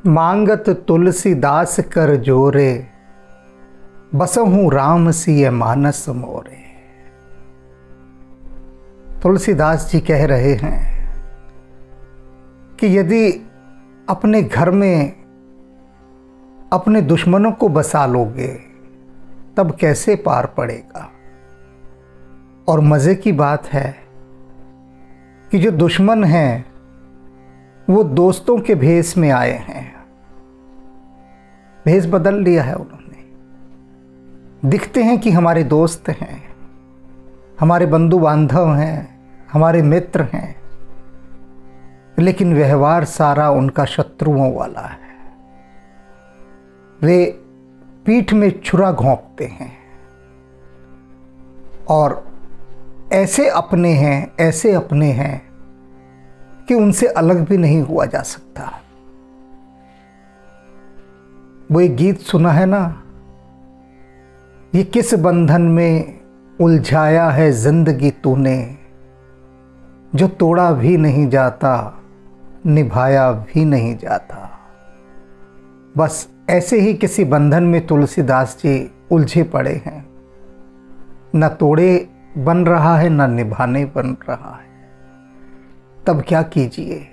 मांगत तुलसीदास कर जोरे, बसहूँ राम सिय मानस मोरे। तुलसीदास जी कह रहे हैं कि यदि अपने घर में अपने दुश्मनों को बसा लोगे तब कैसे पार पड़ेगा। और मज़े की बात है कि जो दुश्मन हैं वो दोस्तों के भेष में आए हैं। भेष बदल लिया है उन्होंने, दिखते हैं कि हमारे दोस्त हैं, हमारे बंधु बांधव हैं, हमारे मित्र हैं, लेकिन व्यवहार सारा उनका शत्रुओं वाला है। वे पीठ में छुरा घोंपते हैं और ऐसे अपने हैं कि उनसे अलग भी नहीं हुआ जा सकता। वो एक गीत सुना है ना, ये किस बंधन में उलझाया है जिंदगी तूने, जो तोड़ा भी नहीं जाता निभाया भी नहीं जाता। बस ऐसे ही किसी बंधन में तुलसीदास जी उलझे पड़े हैं, न तोड़े बन रहा है न निभाने बन रहा है। तब क्या कीजिए।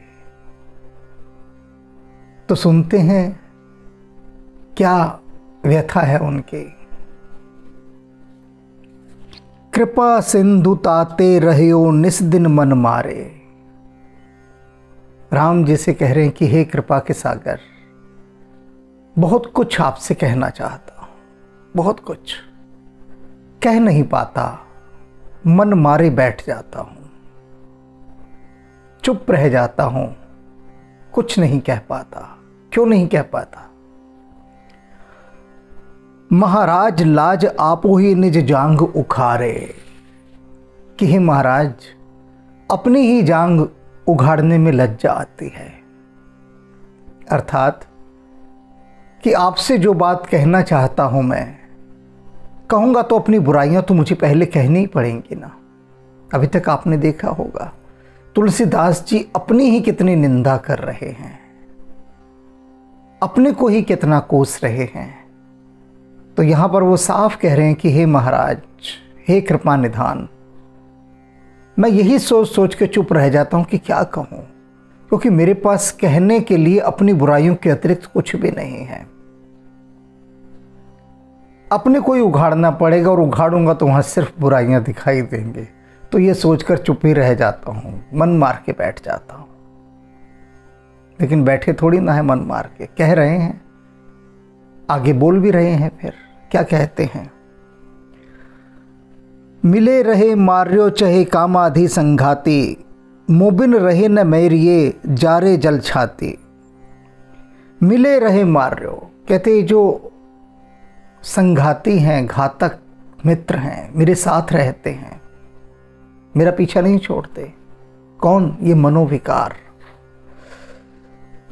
तो सुनते हैं क्या व्यथा है उनके। कृपा सिंधु ताते रहियो निस दिन मन मारे। राम जी से कह रहे हैं कि हे कृपा के सागर, बहुत कुछ आपसे कहना चाहता हूं, बहुत कुछ कह नहीं पाता, मन मारे बैठ जाता हूं, चुप रह जाता हूं, कुछ नहीं कह पाता। क्यों नहीं कह पाता? महाराज लाज आपो ही निज जांग उखारे। कि हे महाराज, अपनी ही जांग उघाड़ने में लज्जा आती है। अर्थात कि आपसे जो बात कहना चाहता हूं मैं कहूंगा तो अपनी बुराइयां तो मुझे पहले कहनी ही पड़ेंगी ना। अभी तक आपने देखा होगा तुलसीदास जी अपनी ही कितनी निंदा कर रहे हैं, अपने को ही कितना कोस रहे हैं। तो यहां पर वो साफ कह रहे हैं कि हे महाराज, हे कृपा निधान, मैं यही सोच सोच के चुप रह जाता हूं कि क्या कहूं, क्योंकि मेरे पास कहने के लिए अपनी बुराइयों के अतिरिक्त कुछ भी नहीं है। अपने को ही उघाड़ना पड़ेगा और उघाड़ूंगा तो वहां सिर्फ बुराइयां दिखाई देंगे। तो ये सोचकर चुप ही रह जाता हूं, मन मार के बैठ जाता हूं। लेकिन बैठे थोड़ी ना है मन मार के, कह रहे हैं, आगे बोल भी रहे हैं। फिर क्या कहते हैं? मिले रहे मार्यो चहे कामाधि संघाती, मोबिन रहे न मैरिये जारे जल छाती। मिले रहे मार्यो, कहते जो संघाती हैं, घातक मित्र हैं, मेरे साथ रहते हैं, मेरा पीछा नहीं छोड़ते। कौन? ये मनोविकार।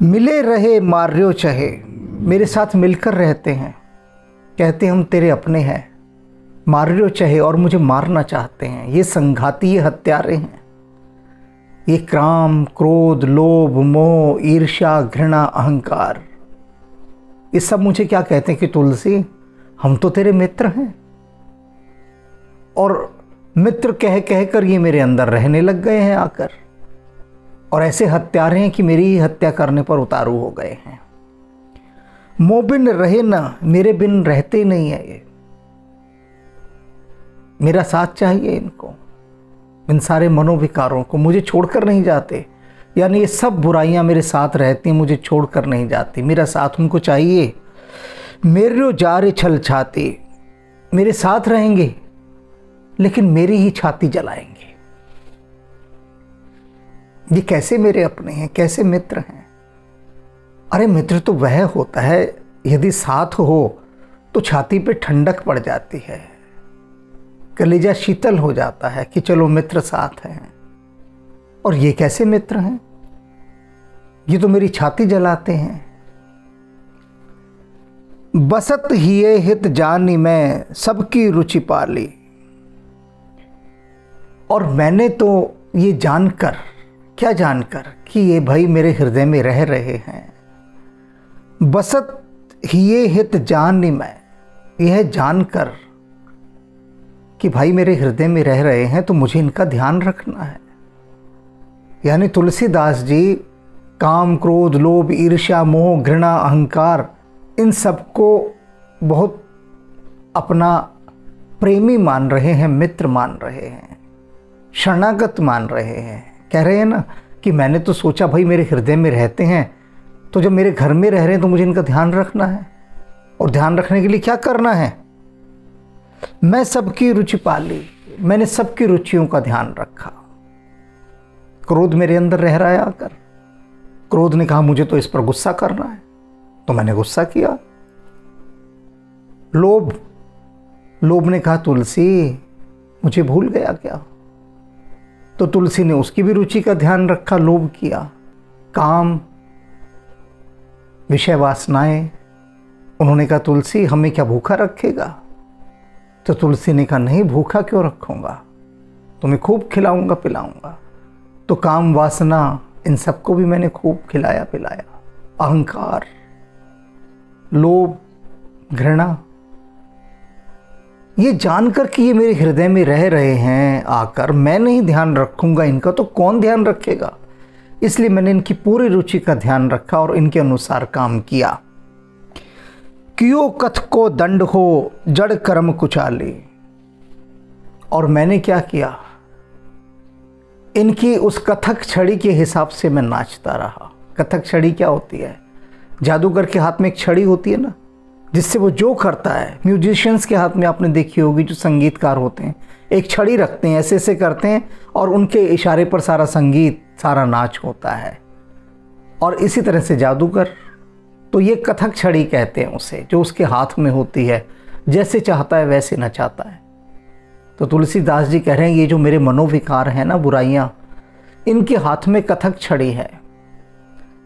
मिले रहे मार्यो चहे, मेरे साथ मिलकर रहते हैं, कहते हम तेरे अपने हैं। मार्यो चहे, और मुझे मारना चाहते हैं। ये संघाती, ये हत्यारे हैं। ये काम, क्रोध, लोभ, मोह, ईर्ष्या, घृणा, अहंकार, ये सब मुझे क्या कहते हैं कि तुलसी, हम तो तेरे मित्र हैं। और मित्र कह कह कर ये मेरे अंदर रहने लग गए हैं आकर, और ऐसे हत्यारे हैं कि मेरी ही हत्या करने पर उतारू हो गए हैं। मोबिन रहे ना, मेरे बिन रहते नहीं है ये, मेरा साथ चाहिए इनको, इन सारे मनोविकारों को, मुझे छोड़कर नहीं जाते। यानी ये सब बुराइयां मेरे साथ रहती हैं, मुझे छोड़कर नहीं जाती, मेरा साथ उनको चाहिए। मेरे जारे छल छाती, मेरे साथ रहेंगे लेकिन मेरी ही छाती जलाएंगे। ये कैसे मेरे अपने हैं, कैसे मित्र हैं? अरे मित्र तो वह होता है यदि साथ हो तो छाती पे ठंडक पड़ जाती है, कलेजा शीतल हो जाता है कि चलो मित्र साथ हैं। और ये कैसे मित्र हैं? ये तो मेरी छाती जलाते हैं। बसत हिये हित जानी मैं सबकी रुचि पाली। और मैंने तो ये जानकर, क्या जानकर, कि ये भाई मेरे हृदय में रह रहे हैं, बसत हिये हित जानी मैं, यह जानकर कि भाई मेरे हृदय में रह रहे हैं तो मुझे इनका ध्यान रखना है। यानी तुलसीदास जी काम, क्रोध, लोभ, ईर्ष्या, मोह, घृणा, अहंकार, इन सबको बहुत अपना प्रेमी मान रहे हैं, मित्र मान रहे हैं, शरणागत मान रहे हैं। कह रहे हैं ना कि मैंने तो सोचा भाई मेरे हृदय में रहते हैं, तो जब मेरे घर में रह रहे हैं तो मुझे इनका ध्यान रखना है। और ध्यान रखने के लिए क्या करना है? मैं सबकी रुचि पाली, मैंने सबकी रुचियों का ध्यान रखा। क्रोध मेरे अंदर रह रहा है आकर, क्रोध ने कहा मुझे तो इस पर गुस्सा करना है, तो मैंने गुस्सा किया। लोभ ने कहा तुलसी मुझे भूल गया क्या, तो तुलसी ने उसकी भी रुचि का ध्यान रखा, लोभ किया। काम, विषय वासनाएं, उन्होंने कहा तुलसी हमें क्या भूखा रखेगा, तो तुलसी ने कहा नहीं भूखा क्यों रखूंगा, तुम्हें खूब खिलाऊंगा पिलाऊंगा। तो काम, वासना, इन सबको भी मैंने खूब खिलाया पिलाया। अहंकार, लोभ, घृणा, ये जानकर कि ये मेरे हृदय में रह रहे हैं आकर, मैं नहीं ध्यान रखूंगा इनका तो कौन ध्यान रखेगा। इसलिए मैंने इनकी पूरी रुचि का ध्यान रखा और इनके अनुसार काम किया। क्यों कथ को दंड हो जड़ कर्म कुचाली, और मैंने क्या किया, इनकी उस कथक छड़ी के हिसाब से मैं नाचता रहा। कथक छड़ी क्या होती है? जादूगर के हाथ में एक छड़ी होती है ना, जिससे वो जो करता है, म्यूजिशियंस के हाथ में आपने देखी होगी, जो संगीतकार होते हैं एक छड़ी रखते हैं, ऐसे ऐसे करते हैं और उनके इशारे पर सारा संगीत, सारा नाच होता है। और इसी तरह से जादूगर, तो ये कथक छड़ी कहते हैं उसे, जो उसके हाथ में होती है, जैसे चाहता है वैसे नचाता है। तो तुलसीदास जी कह रहे हैं ये जो मेरे मनोविकार हैं ना, बुराइयां, इनके हाथ में कथक छड़ी है,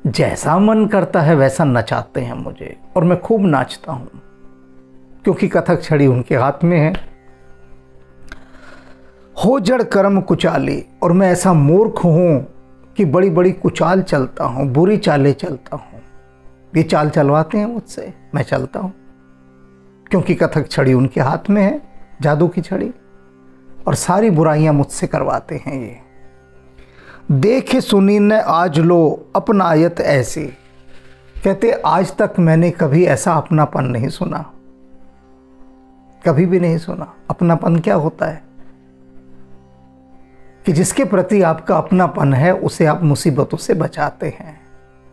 जैसा मन करता है वैसा नचाते हैं मुझे, और मैं खूब नाचता हूं क्योंकि कथक छड़ी उनके हाथ में है। हो जड़ कर्म कुचाली, और मैं ऐसा मूर्ख हूं कि बड़ी बड़ी कुचाल चलता हूं, बुरी चालें चलता हूं। ये चाल चलवाते हैं मुझसे, मैं चलता हूं क्योंकि कथक छड़ी उनके हाथ में है, जादू की छड़ी, और सारी बुराइयां मुझसे करवाते हैं ये। देखे सुनी न आज लो अपनायत ऐसी, कहते आज तक मैंने कभी ऐसा अपनापन नहीं सुना, कभी भी नहीं सुना। अपनापन क्या होता है? कि जिसके प्रति आपका अपनापन है उसे आप मुसीबतों से बचाते हैं,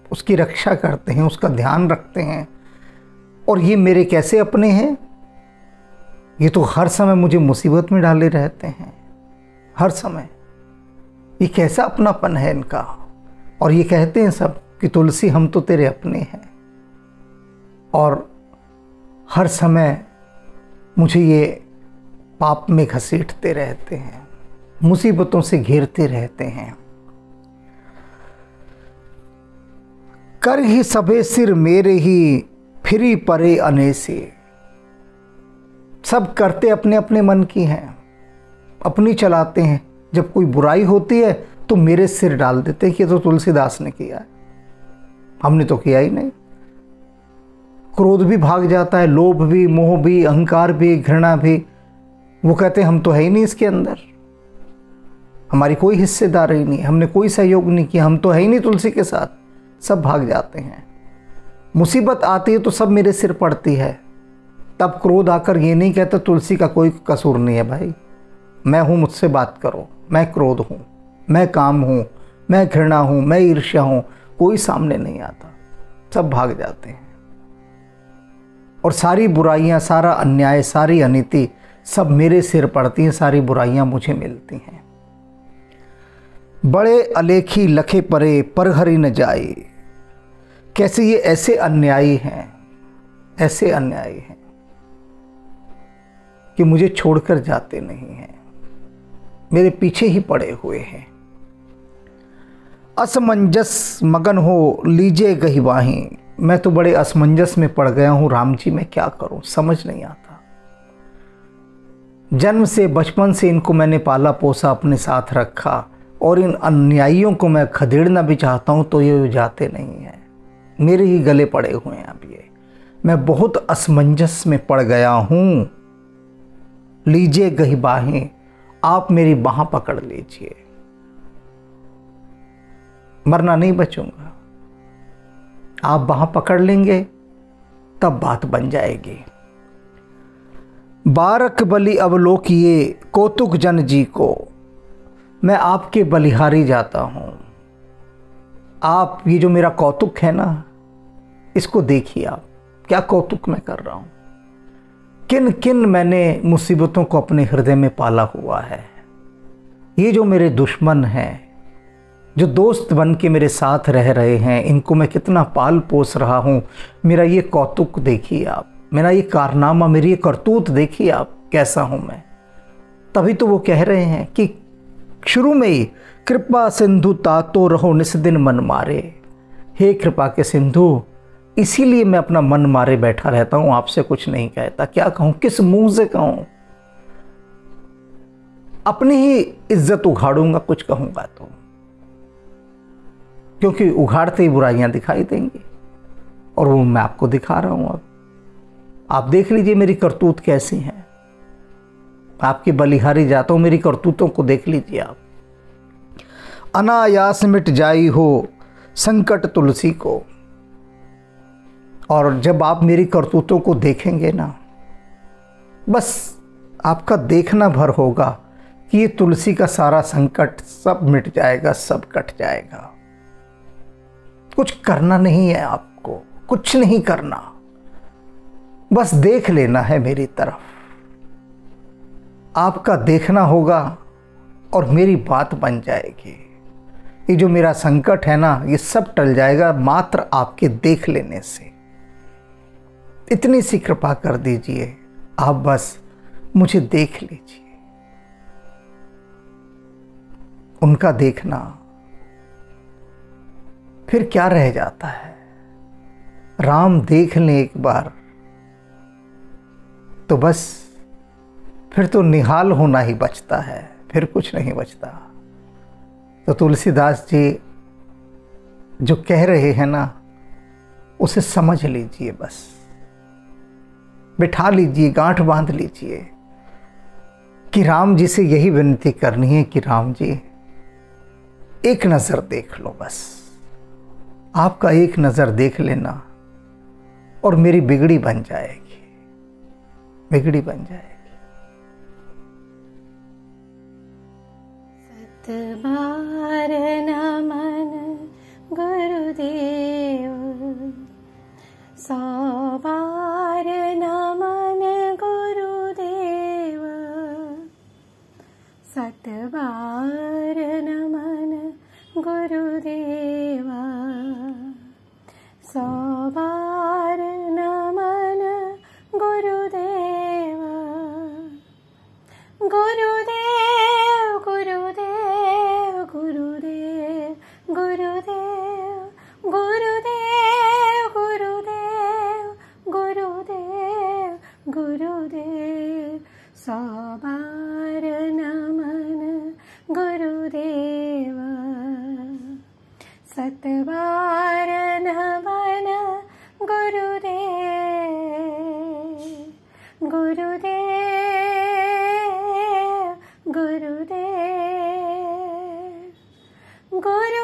उसकी रक्षा करते हैं, उसका ध्यान रखते हैं। और ये मेरे कैसे अपने हैं? ये तो हर समय मुझे मुसीबत में डाले रहते हैं, हर समय। ये कैसा अपनापन है इनका? और ये कहते हैं सब कि तुलसी हम तो तेरे अपने हैं, और हर समय मुझे ये पाप में घसीटते रहते हैं, मुसीबतों से घेरते रहते हैं। कर ही सबे सिर मेरे ही फिरी परे अनेसे, सब करते अपने अपने मन की हैं, अपनी चलाते हैं। जब कोई बुराई होती है तो मेरे सिर डाल देते हैं कि ये तो तुलसीदास ने किया है, हमने तो किया ही नहीं। क्रोध भी भाग जाता है, लोभ भी, मोह भी, अहंकार भी, घृणा भी। वो कहते हैं हम तो है ही नहीं इसके अंदर, हमारी कोई हिस्सेदारी नहीं, हमने कोई सहयोग नहीं किया, हम तो है ही नहीं तुलसी के साथ। सब भाग जाते हैं। मुसीबत आती है तो सब मेरे सिर पड़ती है। तब क्रोध आकर ये नहीं कहता तुलसी का कोई कसूर नहीं है भाई, मैं हूँ, मुझसे बात करो, मैं क्रोध हूँ, मैं काम हूँ, मैं घृणा हूँ, मैं ईर्ष्या हूँ। कोई सामने नहीं आता, सब भाग जाते हैं। और सारी बुराइयाँ, सारा अन्याय, सारी अनीति सब मेरे सिर पड़ती हैं, सारी बुराइयाँ मुझे मिलती हैं। बड़े अलेखी लखे परे परहरी न जाए, कैसे ये ऐसे अन्यायी हैं, ऐसे अन्यायी हैं कि मुझे छोड़कर जाते नहीं हैं, मेरे पीछे ही पड़े हुए हैं। असमंजस मगन हो लीजिए गहिवाही, मैं तो बड़े असमंजस में पड़ गया हूं राम जी, मैं क्या करूं, समझ नहीं आता। जन्म से, बचपन से इनको मैंने पाला पोसा, अपने साथ रखा, और इन अन्यायियों को मैं खदेड़ना भी चाहता हूं तो ये जाते नहीं हैं, मेरे ही गले पड़े हुए हैं अब ये। मैं बहुत असमंजस में पड़ गया हूँ। लीजिए गही बाहें, आप मेरी बाह पकड़ लीजिए। मरना नहीं बचूंगा, आप बाह पकड़ लेंगे तब बात बन जाएगी। बारक बलि अवलोकिए कौतुक जन जी को, मैं आपके बलिहारी जाता हूं। आप ये जो मेरा कौतुक है ना, इसको देखिए आप, क्या कौतुक मैं कर रहा हूं। किन किन मैंने मुसीबतों को अपने हृदय में पाला हुआ है। ये जो मेरे दुश्मन हैं, जो दोस्त बन के मेरे साथ रह रहे हैं, इनको मैं कितना पाल पोस रहा हूं। मेरा ये कौतुक देखिए आप, मेरा ये कारनामा, मेरी ये करतूत देखिए आप, कैसा हूं मैं। तभी तो वो कह रहे हैं कि शुरू में ही, कृपा सिंधु तातो रहो निस दिन मन मारे। हे कृपा के सिंधु, इसीलिए मैं अपना मन मारे बैठा रहता हूं, आपसे कुछ नहीं कहता। क्या कहूं, किस मुंह से कहूं। अपनी ही इज्जत उघाड़ूंगा कुछ कहूंगा तो, क्योंकि उघाड़ते ही बुराइयां दिखाई देंगी, और वो मैं आपको दिखा रहा हूं। अब आप देख लीजिए मेरी करतूत कैसी है। आपकी बलिहारी जाता हूं, मेरी करतूतों को देख लीजिए आप। अनायास मिट जाई हो संकट तुलसी को। और जब आप मेरी करतूतों को देखेंगे ना, बस आपका देखना भर होगा कि ये तुलसी का सारा संकट सब मिट जाएगा, सब कट जाएगा। कुछ करना नहीं है आपको, कुछ नहीं करना, बस देख लेना है मेरी तरफ। आपका देखना होगा और मेरी बात बन जाएगी। ये जो मेरा संकट है ना, ये सब टल जाएगा मात्र आपके देख लेने से। इतनी सी कृपा कर दीजिए आप, बस मुझे देख लीजिए। उनका देखना फिर क्या रह जाता है। राम देख लें एक बार तो बस फिर तो निहाल होना ही बचता है, फिर कुछ नहीं बचता। तो तुलसीदास जी जो कह रहे हैं ना, उसे समझ लीजिए, बस बिठा लीजिए, गांठ बांध लीजिए कि राम जी से यही विनती करनी है कि राम जी एक नज़र देख लो। बस आपका एक नज़र देख लेना और मेरी बिगड़ी बन जाएगी, बिगड़ी बन जाएगी। सतबार नमन गुरुदेव, सौ बार नमन गुरुदेव, सतबार नमन गुरुदेव, सौ बार नमन गुरुदेव। गुरुदेव गुरुदेव गुरुदेव गुरुदेव गुरुदेव गुरुदेव गुरुदेव गुरुदेव, सौ बार नमन गुरुदेव, सतबार नमन गुरुदेव। गुरुदेव गुरुदेव गुरु